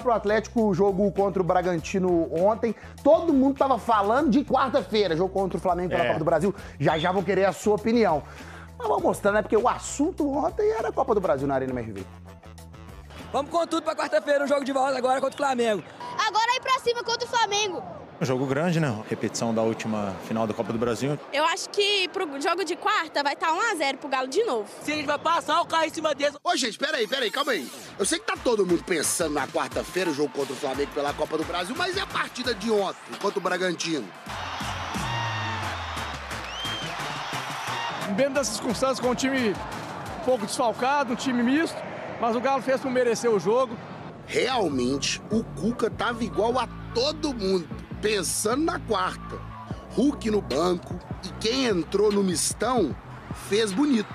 pro Atlético o jogo contra o Bragantino ontem. Todo mundo tava falando de quarta-feira, jogo contra o Flamengo pela Copa do Brasil. Já vou querer a sua opinião. Mas vamos mostrar, né? Porque o assunto ontem era a Copa do Brasil na Arena MRV. Vamos com tudo pra quarta-feira, um jogo de volta agora contra o Flamengo. Agora ir pra cima contra o Flamengo. Um jogo grande, né? Repetição da última final da Copa do Brasil. Eu acho que pro jogo de quarta vai estar 1-0 pro Galo de novo. Se a gente vai passar o carro em cima deles. Ô, gente, peraí, calma aí. Eu sei que tá todo mundo pensando na quarta-feira, o jogo contra o Flamengo pela Copa do Brasil, mas e a partida de ontem, contra o Bragantino? Dentro das circunstâncias, com um time um pouco desfalcado, um time misto, mas o Galo fez por merecer o jogo. Realmente, o Cuca tava igual a todo mundo, pensando na quarta. Hulk no banco e quem entrou no mistão fez bonito.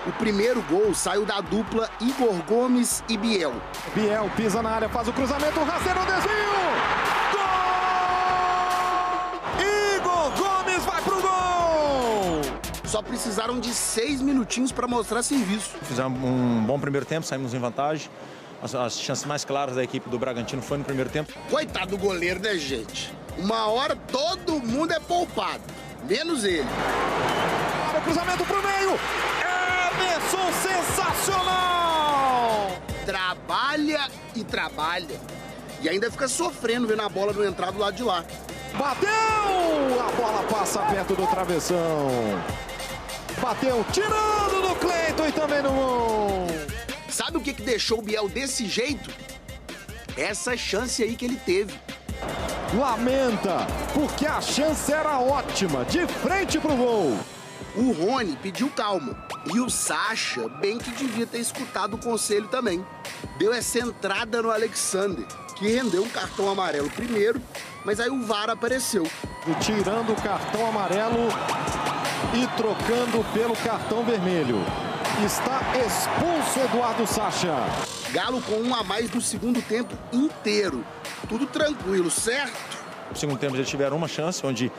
O primeiro gol saiu da dupla Igor Gomes e Biel. Biel pisa na área, faz o cruzamento, o rasteiro, o desvio! Gol! Igor Gomes vai pro gol! Só precisaram de 6 minutinhos para mostrar serviço. Fizemos um bom primeiro tempo, saímos em vantagem. As chances mais claras da equipe do Bragantino foi no primeiro tempo. Coitado do goleiro, né, gente? Uma hora todo mundo é poupado, menos ele. O cruzamento pro meio! Emerson, sensacional! Trabalha e trabalha. E ainda fica sofrendo vendo a bola não entrar do lado de lá. Bateu! A bola passa perto do travessão. Bateu, tirando do Cleiton e também no gol. Sabe o que deixou o Biel desse jeito? Essa chance aí que ele teve. Lamenta, porque a chance era ótima, de frente pro gol. O Rony pediu calma. E o Sacha, bem que devia ter escutado o conselho também. Deu essa entrada no Alexander, que rendeu um cartão amarelo primeiro, mas aí o VAR apareceu. Tirando o cartão amarelo e trocando pelo cartão vermelho. Está expulso Eduardo Sacha. Galo com 1 a mais no segundo tempo inteiro. Tudo tranquilo, certo? No segundo tempo já tiveram uma chance, onde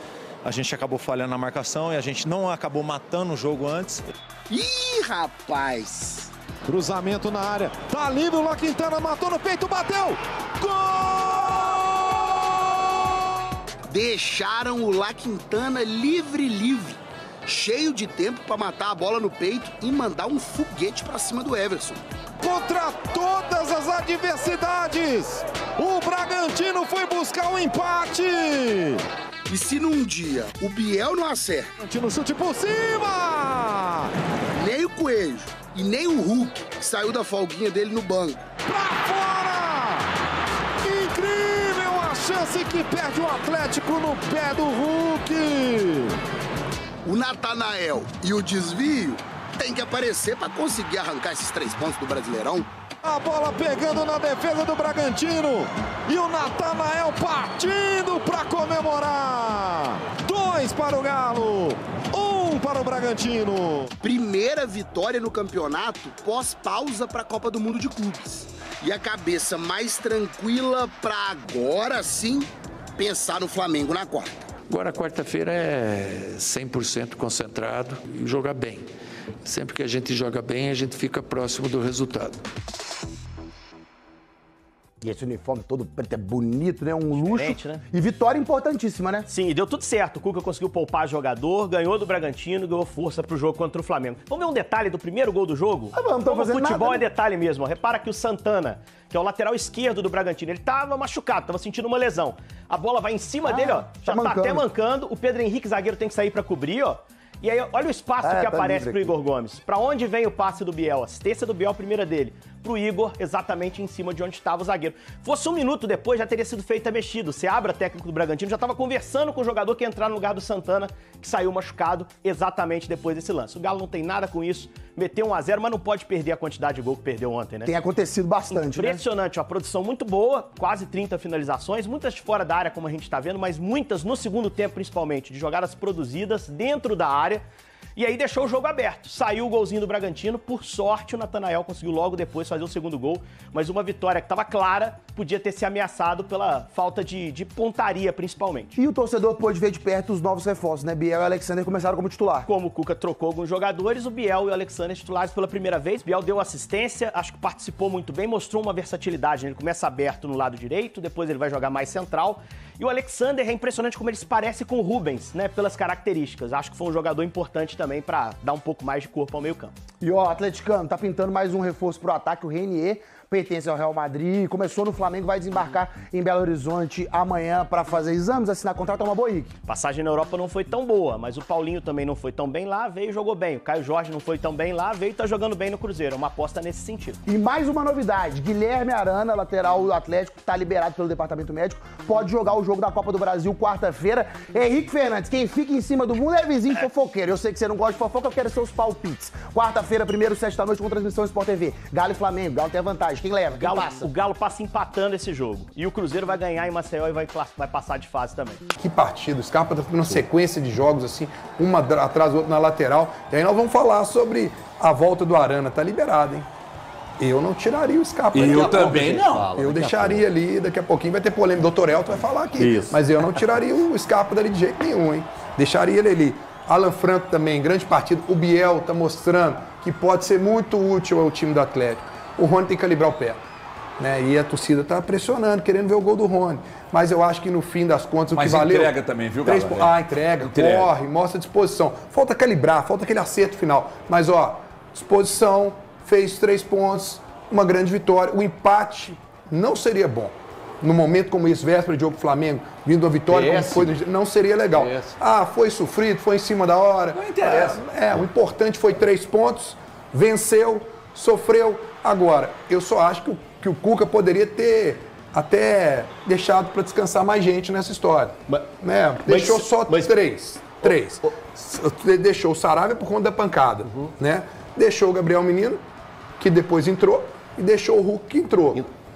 a gente acabou falhando na marcação e a gente não acabou matando o jogo antes. Ih, rapaz! Cruzamento na área. Tá livre, o La Quintana matou no peito, bateu! Gol! Deixaram o La Quintana livre. Cheio de tempo para matar a bola no peito e mandar um foguete para cima do Everson. Contra todas as adversidades, o Bragantino foi buscar o empate. E se num dia o Biel não acerta, Bragantino chute por cima, nem o Coelho e nem o Hulk, que saiu da folguinha dele no banco. Pra fora! Incrível a chance que perde o Atlético no pé do Hulk. O Natanael e o desvio tem que aparecer para conseguir arrancar esses 3 pontos do Brasileirão. A bola pegando na defesa do Bragantino e o Natanael partindo para comemorar. 2 para o Galo, 1 para o Bragantino. Primeira vitória no campeonato pós-pausa para a Copa do Mundo de Clubes. E a cabeça mais tranquila para agora sim pensar no Flamengo na quarta. Agora, quarta-feira é 100% concentrado e jogar bem. Sempre que a gente joga bem, a gente fica próximo do resultado. E esse uniforme todo preto é bonito, né? Um luxo. Né? E vitória importantíssima, né? Sim, e deu tudo certo. O Cuca conseguiu poupar jogador, ganhou do Bragantino, ganhou força pro jogo contra o Flamengo. Vamos ver um detalhe do primeiro gol do jogo? Vamos, Como futebol nada, é detalhe mesmo. Repara que o Santana, que é o lateral esquerdo do Bragantino, ele tava machucado, tava sentindo uma lesão. A bola vai em cima dele, ó. Já tá até mancando. O Pedro Henrique, zagueiro, tem que sair pra cobrir, ó. E aí, olha o espaço que aparece pro Igor Gomes. Pra onde vem o passe do Biel? Assistência do Biel, primeira dele. Pro Igor, exatamente em cima de onde estava o zagueiro. Fosse 1 minuto depois, já teria sido feita a mexida. O Seabra, técnico do Bragantino, já estava conversando com o jogador que ia entrar no lugar do Santana, que saiu machucado exatamente depois desse lance. O Galo não tem nada com isso. Meteu 1 a 0, mas não pode perder a quantidade de gol que perdeu ontem, né? Tem acontecido bastante, Impressionante, ó, produção muito boa, quase 30 finalizações, muitas de fora da área, como a gente está vendo, mas muitas no segundo tempo, principalmente, de jogadas produzidas dentro da área. E aí deixou o jogo aberto. Saiu o golzinho do Bragantino. Por sorte, o Natanael conseguiu logo depois fazer o segundo gol. Mas uma vitória que estava clara, podia ter se ameaçado pela falta de pontaria, principalmente. E o torcedor pôde ver de perto os novos reforços, né? Biel e Alexander começaram como titular. Como o Cuca trocou alguns jogadores, o Biel e o Alexander titulares pela primeira vez. Biel deu assistência, acho que participou muito bem, mostrou uma versatilidade. Né? Ele começa aberto no lado direito, depois ele vai jogar mais central. E o Alexander é impressionante como ele se parece com o Rubens, né? Pelas características. Acho que foi um jogador importante também para dar um pouco mais de corpo ao meio-campo. E ó, atleticano, tá pintando mais um reforço pro ataque, o Renier. Pertence ao Real Madrid, começou no Flamengo, vai desembarcar em Belo Horizonte amanhã para fazer exames, assinar contrato, é uma boa Henrique. Passagem na Europa não foi tão boa, mas o Paulinho também não foi tão bem lá, veio e jogou bem. O Caio Jorge não foi tão bem lá, veio e tá jogando bem no Cruzeiro. É uma aposta nesse sentido. E mais uma novidade, Guilherme Arana, lateral do Atlético, tá liberado pelo departamento médico, pode jogar o jogo da Copa do Brasil quarta-feira. Henrique Fernandes, quem fica em cima do mundo é vizinho fofoqueiro. Eu sei que você não gosta de fofoca, eu quero seus palpites. Quarta-feira, 1º, 7 da noite, com transmissão Sport TV. Galo e Flamengo, Galo tem a vantagem. Quem leva? Quem passa? O Galo passa empatando esse jogo. E o Cruzeiro vai ganhar em Maceió e vai passar de fase também. Que partido. O Scarpa tá tendo uma sequência de jogos, assim, uma atrás do outro na lateral. E aí nós vamos falar sobre a volta do Arana. Tá liberado, hein? Eu não tiraria o Scarpa. Eu também não. Eu deixaria ali, daqui a pouquinho vai ter polêmica. Doutor Elton vai falar aqui. Isso. Mas eu não tiraria o Scarpa dali de jeito nenhum, hein? Deixaria ele ali. Alan Franco também, grande partido. O Biel tá mostrando que pode ser muito útil ao time do Atlético. O Rony tem que calibrar o pé. Né? E a torcida está pressionando, querendo ver o gol do Rony. Mas eu acho que no fim das contas o que valeu... Mas entrega também, viu, galera? Entrega, corre, mostra disposição. Falta calibrar, falta aquele acerto final. Mas, ó, disposição, fez 3 pontos, uma grande vitória. O empate não seria bom. No momento como esse, véspera de jogo do Flamengo, vindo a vitória, como foi, não seria legal. Foi sofrido, foi em cima da hora. Não interessa. O importante foi 3 pontos, venceu, sofreu. Agora, eu só acho que o Cuca poderia ter até deixado para descansar mais gente nessa história. Deixou só 3. Deixou o Saravia por conta da pancada. Né? Deixou o Gabriel Menino, que depois entrou, e deixou o Hulk, que entrou.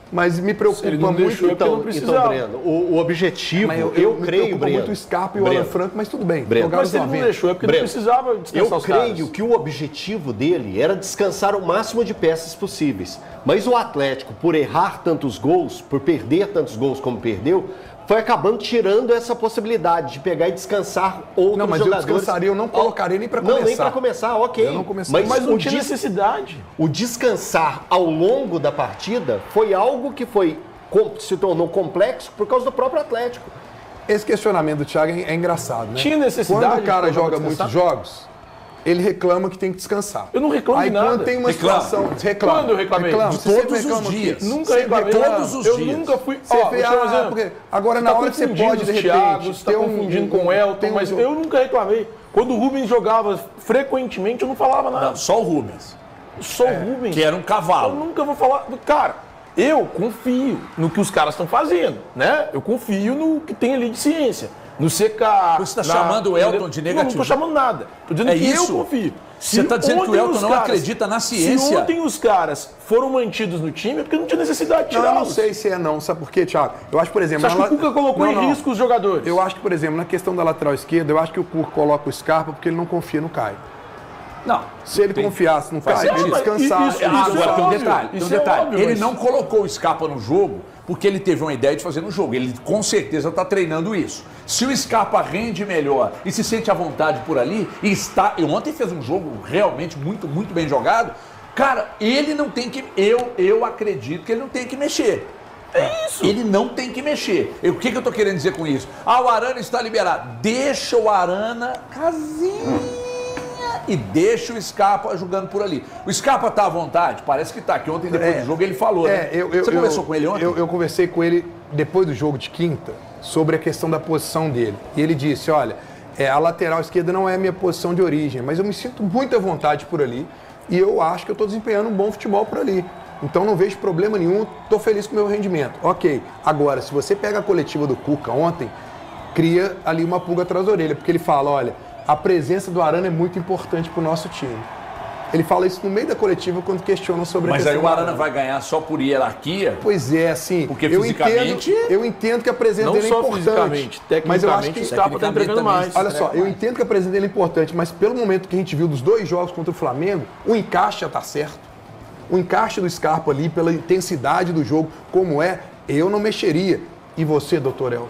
Mas me preocupa muito. Então, Breno, o objetivo, eu creio, Breno, muito o Scarpa e o Alan Franco, mas tudo bem. Mas ele não deixou, é porque não precisava descansar os caras. Eu creio que o objetivo dele era descansar o máximo de peças possíveis. Mas o Atlético, por errar tantos gols, por perder tantos gols como perdeu, foi acabando tirando essa possibilidade de pegar e descansar outros jogadores. Não, mas eu descansaria, eu não colocaria nem para começar. Não, nem para começar, ok. Eu não começaria. Mas não tinha necessidade. O descansar ao longo da partida foi algo que se tornou complexo por causa do próprio Atlético. Esse questionamento do Thiago é engraçado, né? Tinha necessidade. Quando o cara joga muitos jogos, ele reclama que tem que descansar. Eu não reclamo de nada. Aí quando tem uma situação... Reclama. Quando eu reclamei? De todos os dias. Nunca reclamei. Todos os dias. Eu nunca fui... Agora, na hora que você pode, de repente... Você está confundindo com o Elton, mas eu nunca reclamei. Quando o Rubens jogava frequentemente, eu não falava nada. Não, só o Rubens. Só o Rubens. Que era um cavalo. Eu nunca vou falar... Cara, eu confio no que os caras estão fazendo, né? Eu confio no que tem ali de ciência. No CK... Você está chamando o Elton de negativo? Não estou chamando nada. Estou dizendo que isso? eu confio. Você está dizendo que o Elton não acredita na ciência? Se ontem os caras foram mantidos no time, é porque não tinha necessidade de tirá-los. Eu não sei se é não. Sabe por quê, Thiago? Eu acho, por exemplo... Você acha que o Cuca colocou em risco os jogadores? Eu acho que, por exemplo, na questão da lateral esquerda, eu acho que o Cuca coloca o Scarpa porque ele não confia no Caio. Não. Se ele confiasse no Caio, ele descansasse. Agora tem um detalhe. Ele não colocou o Scarpa no jogo porque ele teve uma ideia de fazer no jogo. Ele com certeza está treinando isso. Se o Scarpa rende melhor e se sente à vontade por ali, e ontem fez um jogo realmente muito, muito bem jogado, cara, ele não tem que... Eu acredito que ele não tem que mexer. É isso. Ele não tem que mexer. O que eu tô querendo dizer com isso? O Arana está liberado. Deixa o Arana casinha e deixa o Scarpa jogando por ali. O Scarpa tá à vontade? Parece que tá. Que ontem, depois do jogo, ele falou, né? Você conversou com ele ontem? Eu conversei com ele depois do jogo de quinta sobre a questão da posição dele. E ele disse, olha, a lateral esquerda não é a minha posição de origem, mas eu me sinto muito à vontade por ali e eu acho que eu estou desempenhando um bom futebol por ali. Então não vejo problema nenhum, estou feliz com o meu rendimento. Ok, agora, se você pega a coletiva do Cuca ontem, cria ali uma pulga atrás da orelha, porque ele fala, olha, a presença do Arana é muito importante para o nosso time. Ele fala isso no meio da coletiva quando questionam sobre Mas a aí o Arana vai ganhar só por hierarquia? Pois é, assim. Porque fisicamente... Eu entendo que a presença dele é importante. Não só fisicamente, tecnicamente, mas eu acho que o Scarpa está entregando mais. Olha só, eu entendo que a presença dele é importante, mas pelo momento que a gente viu dos 2 jogos contra o Flamengo, o encaixe já tá certo. O encaixe do Scarpa ali, pela intensidade do jogo, como é, eu não mexeria. E você, doutor Elton?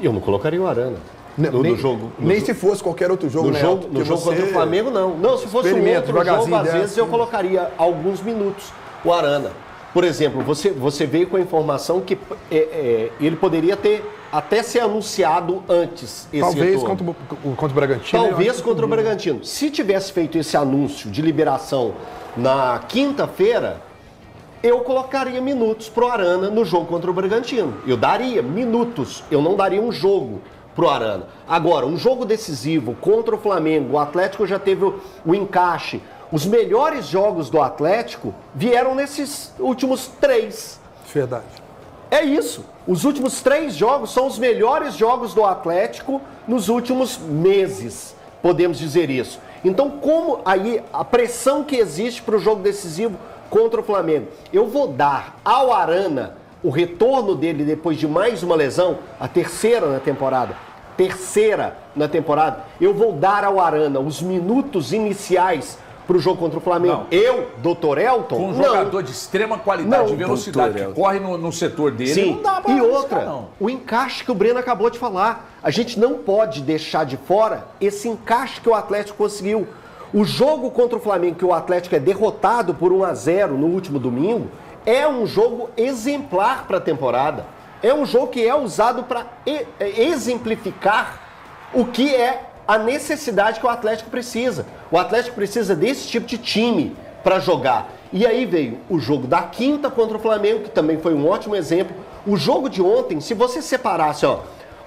Eu não colocaria o Arana. No jogo. Nem se fosse qualquer outro jogo, no jogo contra o Flamengo, não. Não, se fosse um outro jogo, às vezes eu colocaria alguns minutos o Arana. Por exemplo, você veio com a informação que ele poderia ter até ser anunciado antes esse Talvez retorno. contra o Bragantino. Talvez contra o Bragantino. Se tivesse feito esse anúncio de liberação na quinta-feira, eu colocaria minutos pro Arana no jogo contra o Bragantino. Eu daria minutos, eu não daria um jogo pro Arana. Agora, um jogo decisivo contra o Flamengo, o Atlético já teve o encaixe. Os melhores jogos do Atlético vieram nesses últimos 3. Verdade. É isso. Os últimos 3 jogos são os melhores jogos do Atlético nos últimos meses. Podemos dizer isso. Então, como aí a pressão que existe para o jogo decisivo contra o Flamengo, eu vou dar ao Arana o retorno dele depois de mais uma lesão, a terceira na temporada, eu vou dar ao Arana os minutos iniciais para o jogo contra o Flamengo. Não. Eu, doutor Elton, com um jogador de extrema qualidade e velocidade, que corre no setor dele, sim. Não dá pra e outra, não. O encaixe que o Breno acabou de falar. A gente não pode deixar de fora esse encaixe que o Atlético conseguiu. O jogo contra o Flamengo, que o Atlético é derrotado por 1-0 no último domingo, é um jogo exemplar para a temporada. É um jogo que é usado para exemplificar o que é a necessidade que o Atlético precisa. O Atlético precisa desse tipo de time para jogar. E aí veio o jogo da quinta contra o Flamengo, que também foi um ótimo exemplo. O jogo de ontem, se você separasse,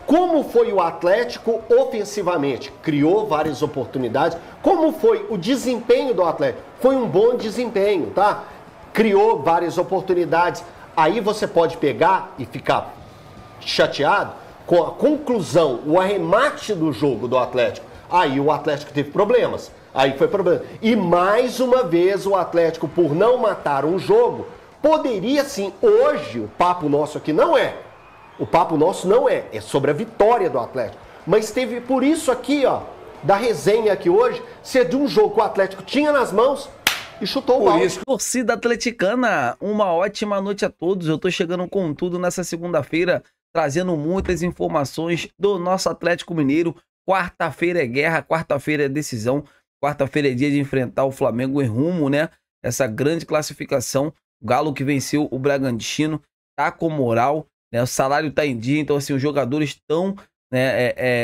como foi o Atlético ofensivamente? Criou várias oportunidades. Como foi o desempenho do Atlético? Foi um bom desempenho, tá? Criou várias oportunidades. Aí você pode pegar e ficar chateado com a conclusão, o arremate do jogo do Atlético. Aí o Atlético teve problemas. Aí foi problema. E mais uma vez o Atlético, por não matar um jogo, poderia sim, hoje, o papo nosso aqui não é. O papo nosso não é sobre a vitória do Atlético. Mas teve por isso aqui, da resenha aqui hoje, ser de um jogo que o Atlético tinha nas mãos e chutou o balde. Torcida atleticana, uma ótima noite a todos. Eu tô chegando com tudo nessa segunda-feira, trazendo muitas informações do nosso Atlético Mineiro. Quarta-feira é guerra, quarta-feira é decisão, quarta-feira é dia de enfrentar o Flamengo em rumo, né? Essa grande classificação. O Galo que venceu o Bragantino, tá com moral, né? O salário tá em dia, então assim, os jogadores estão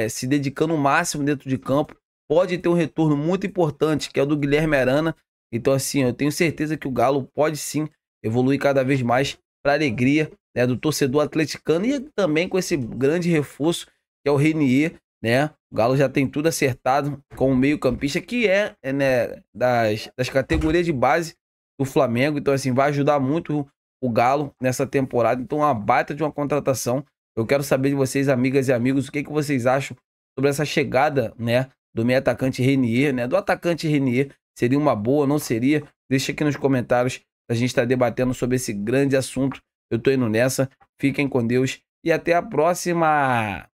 se dedicando o máximo dentro de campo. Pode ter um retorno muito importante, que é o do Guilherme Arana. Então assim, eu tenho certeza que o Galo pode sim evoluir cada vez mais para alegria, né, do torcedor atleticano e também com esse grande reforço que é o Renier, né? O Galo já tem tudo acertado com o meio-campista que né, das categorias de base do Flamengo. Então assim, vai ajudar muito o Galo nessa temporada. Então uma baita de uma contratação. Eu quero saber de vocês, amigas e amigos, o que vocês acham sobre essa chegada, né, do meio atacante Renier, né? Do atacante Renier. Seria uma boa, não seria? Deixa aqui nos comentários. A gente está debatendo sobre esse grande assunto. Eu tô indo nessa. Fiquem com Deus e até a próxima.